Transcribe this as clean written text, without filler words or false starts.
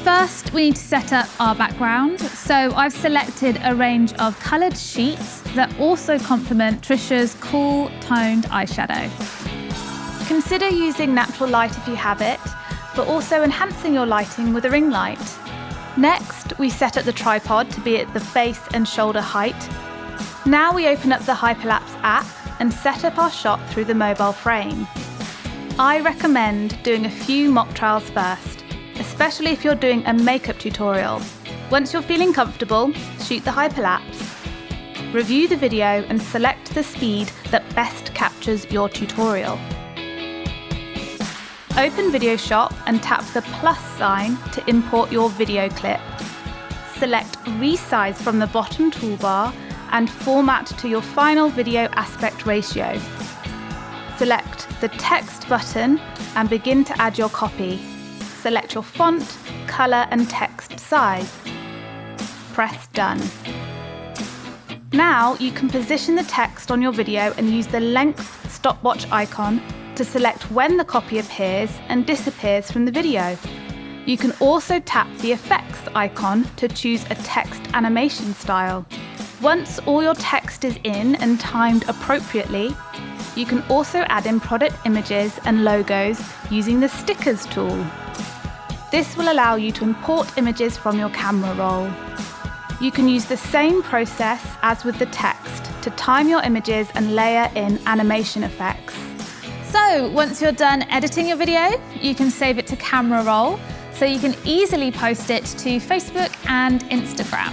First, we need to set up our background. So I've selected a range of coloured sheets that also complement Trisha's cool toned eyeshadow. Consider using natural light if you have it, but also enhancing your lighting with a ring light. Next, we set up the tripod to be at the face and shoulder height. Now we open up the Hyperlapse app and set up our shot through the mobile frame. I recommend doing a few mock trials first, especially if you're doing a makeup tutorial. Once you're feeling comfortable, shoot the Hyperlapse. Review the video and select the speed that best captures your tutorial. Open Video Shop and tap the plus sign to import your video clip. Select Resize from the bottom toolbar and format to your final video aspect ratio. Select the Text button and begin to add your copy. Select your font, colour and text size. Press Done. Now you can position the text on your video and use the length stopwatch icon to select when the copy appears and disappears from the video. You can also tap the effects icon to choose a text animation style. Once all your text is in and timed appropriately, you can also add in product images and logos using the Stickers tool. This will allow you to import images from your camera roll. You can use the same process as with the text to time your images and layer in animation effects. So once you're done editing your video, you can save it to camera roll so you can easily post it to Facebook and Instagram.